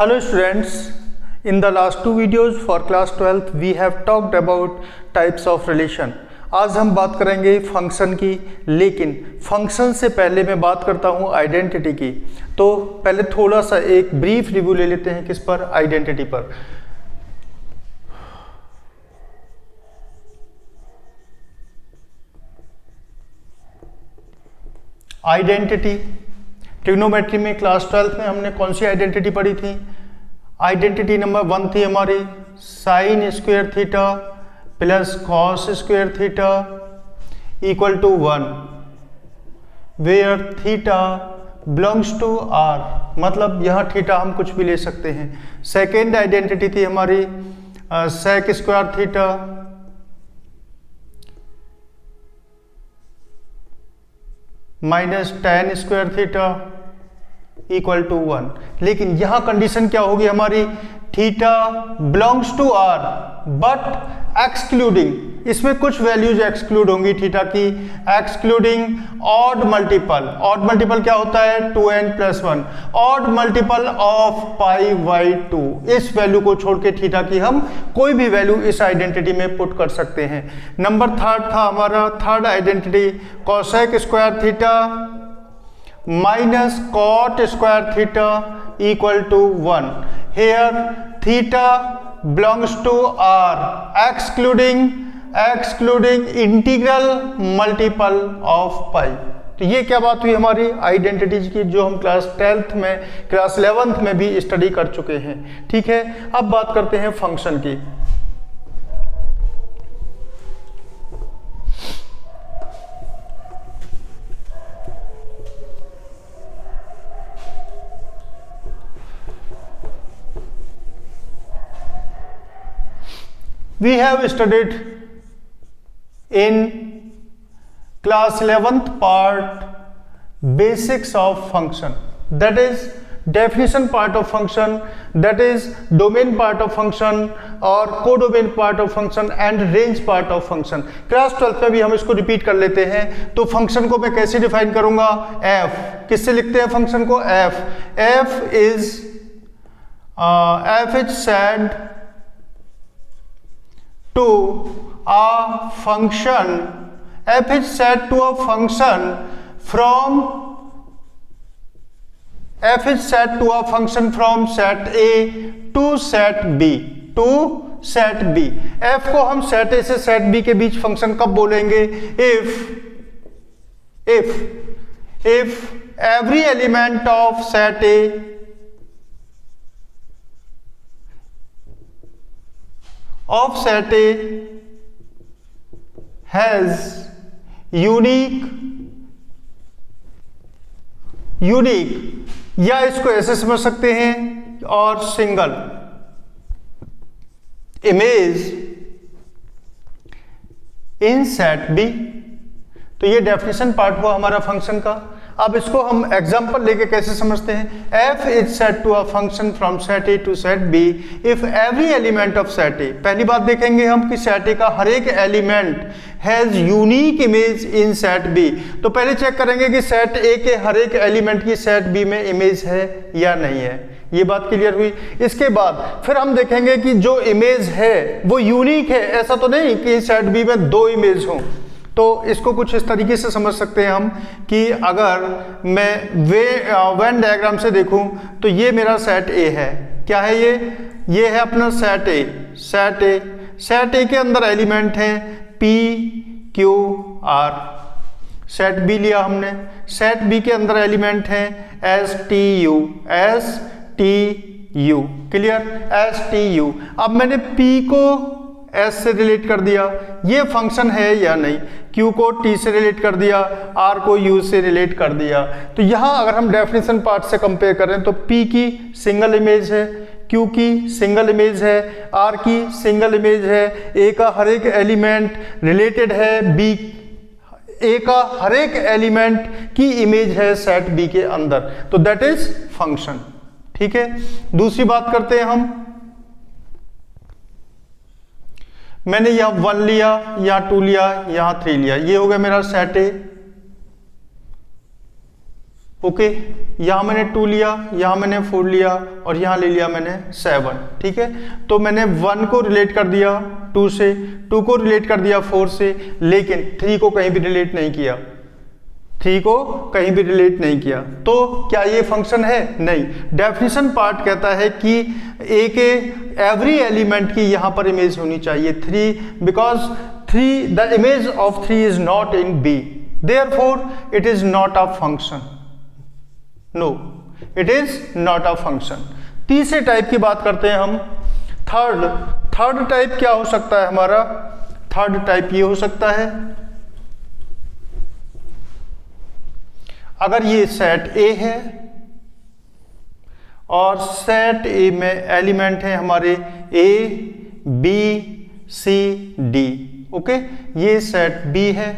Hello students, in the last two videos for class 12th we have talked about types of relation. आज हम बात करेंगे function की, लेकिन फंक्शन से पहले मैं बात करता हूँ आइडेंटिटी की। तो पहले थोड़ा सा एक ब्रीफ रिव्यू ले लेते हैं किस पर, आइडेंटिटी पर। आइडेंटिटी ट्रिग्नोमेट्री में क्लास 12th में हमने कौन सी आइडेंटिटी पढ़ी थी? आइडेंटिटी नंबर 1 थी हमारी sine square theta plus cos square theta equal to 1, where theta belongs to R, मतलब यहाँ थीटा हम कुछ भी ले सकते हैं। सेकेंड आइडेंटिटी थी हमारी sec square theta minus tan square theta equal to 1। लेकिन यहां कंडीशन क्या होगी हमारी? Theta belongs to R but excluding, इसमें कुछ वैल्यूज एक्सक्लूड होंगी थीटा की, excluding odd multiple. Odd multiple क्या होता है? 2n+1, odd multiple of pi by 2। इस वैल्यू को छोड़ के थीटा की हम कोई भी वैल्यू इस आइडेंटिटी में पुट कर सकते हैं। नंबर थर्ड था हमारा, third identity cosec square theta minus cot square theta equal to 1। Here theta belongs to R excluding integral multiple of pi. तो ये क्या बात हुई हमारी आइडेंटिटीज की, जो हम क्लास 12th में, क्लास 11th में भी स्टडी कर चुके हैं। ठीक है, अब बात करते हैं फंक्शन की। We have studied in class 11th part basics of function, that is definition part of function, that is domain part of function और codomain part of function and range part of function। Class 12th में भी हम इसको repeat कर लेते हैं। तो function को मैं कैसे डिफाइन करूंगा? f, किससे लिखते हैं फंक्शन को? f is said to a function, f is set to a function from set A to set B, f को हम set A से set B के बीच फंक्शन कब बोलेंगे? if every element of set A of set A has unique, या इसको ऐसे समझ सकते हैं, और single image in set B. तो ये डेफिनेशन पार्ट हुआ हमारा फंक्शन का। अब इसको हम एग्जांपल लेके कैसे समझते हैं? f is set to a function from set A to set B if every element of set A। पहली बात देखेंगे हम कि set A का हर एक element has unique image in set B। तो पहले चेक करेंगे कि set A के हर एक एलिमेंट की set B में इमेज है या नहीं है। ये बात क्लियर हुई। इसके बाद फिर हम देखेंगे कि जो इमेज है वो यूनिक है, ऐसा तो नहीं कि set B में दो इमेज हों। तो इसको कुछ इस तरीके से समझ सकते हैं हम कि अगर मैं वेन डायग्राम से देखूं तो ये मेरा सेट ए है। क्या है ये है अपना सेट ए के अंदर एलिमेंट हैं P Q R. Set B लिया हमने, सेट बी के अंदर एलिमेंट हैं S T U, clear, S T U. अब मैंने पी को S से रिलेट कर दिया, ये फंक्शन है या नहीं। Q को T से रिलेट कर दिया, R को U से रिलेट कर दिया। तो यहाँ अगर हम डेफिनेशन पार्ट से कंपेयर करें तो P की सिंगल इमेज है, Q की सिंगल इमेज है, R की सिंगल इमेज है, A का हर एक एलिमेंट रिलेटेड है B, A का हर एक एलिमेंट की इमेज है सेट B के अंदर। तो दैट इज फंक्शन। ठीक है, दूसरी बात करते हैं हम। मैंने यहाँ 1 लिया, यहाँ 2 लिया, यहाँ 3 लिया, ये हो गया मेरा सेट ए। ओके, यहाँ मैंने 2 लिया, यहाँ मैंने 4 लिया और यहाँ ले लिया मैंने 7, ठीक है। तो मैंने 1 को रिलेट कर दिया 2 से, 2 को रिलेट कर दिया 4 से, लेकिन 3 को कहीं भी रिलेट नहीं किया, 3 को कहीं भी रिलेट नहीं किया। तो क्या ये फंक्शन है? नहीं। डेफिनेशन पार्ट कहता है कि ए के एवरी एलिमेंट की यहाँ पर इमेज होनी चाहिए 3, because 3 the image of 3 is not in B, therefore it is not a function. No, it is not a function. तीसरे टाइप की बात करते हैं हम, थर्ड टाइप क्या हो सकता है हमारा? थर्ड टाइप ये हो सकता है, अगर ये सेट ए है और सेट ए में एलिमेंट है हमारे A B C D, okay, ये सेट बी है,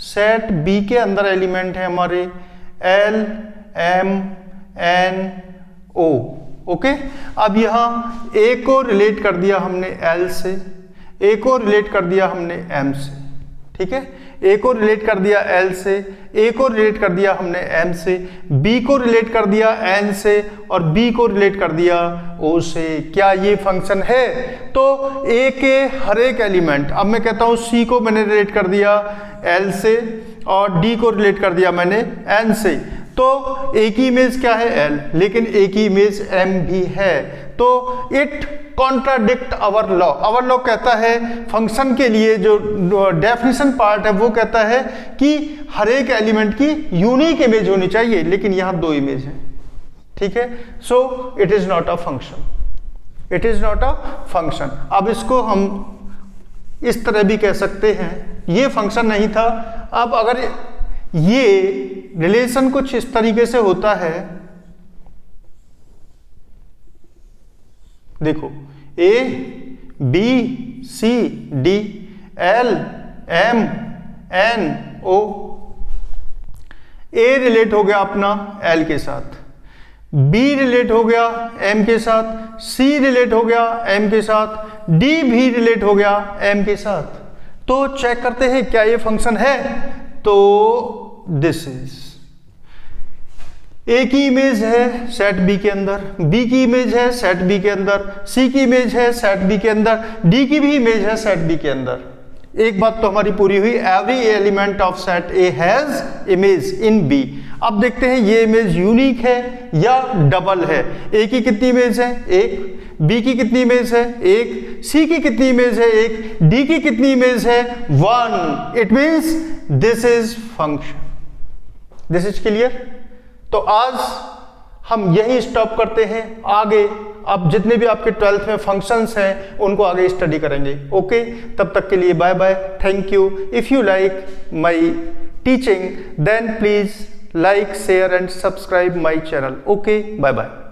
सेट बी के अंदर एलिमेंट है हमारे L M N O, okay. अब यहां ए को रिलेट कर दिया हमने एल से, ए को रिलेट कर दिया हमने एम से, ठीक है, ए को रिलेट कर दिया एल से, ए को रिलेट कर दिया हमने एम से, बी को रिलेट कर दिया एन से और बी को रिलेट कर दिया ओ से। क्या ये फंक्शन है? तो ए के हर एक एलिमेंट, अब मैं कहता हूं सी को मैंने रिलेट कर दिया एल से और डी को रिलेट कर दिया मैंने एन से, तो ए की इमेज क्या है? एल, लेकिन ए की इमेज एम भी है, तो it contradict our law. Our law कहता है फंक्शन के लिए जो डेफिनेशन पार्ट है वो कहता है कि हर एक एलिमेंट की यूनिक इमेज होनी चाहिए, लेकिन यहां 2 इमेज है, ठीक है। So it is not a function, it is not a function. अब इसको हम इस तरह भी कह सकते हैं, ये फंक्शन नहीं था। अब अगर ये रिलेशन कुछ इस तरीके से होता है, देखो A B C D L M N O, A relate हो गया अपना एल के साथ, बी रिलेट हो गया एम के साथ, सी रिलेट हो गया एम के साथ, डी भी रिलेट हो गया एम के साथ। तो चेक करते हैं क्या ये फंक्शन है। तो दिस इज ए की इमेज है सेट बी के अंदर, बी की इमेज है सेट बी के अंदर, सी की इमेज है सेट बी के अंदर, डी की भी इमेज है सेट बी के अंदर। एक बात तो हमारी पूरी हुई, every element of set A has image in B. अब देखते हैं ये इमेज यूनिक है या डबल है। ए की कितनी इमेज है? 1, बी की कितनी इमेज है? 1, सी की कितनी इमेज है? 1, डी की कितनी इमेज है? 1। It means this is function. This is clear? तो आज हम यही स्टॉप करते हैं, आगे अब जितने भी आपके 12th में फंक्शंस हैं उनको आगे स्टडी करेंगे। ओके, तब तक के लिए bye bye, thank you. If you like my teaching then please like, share and subscribe my channel. Okay, bye bye.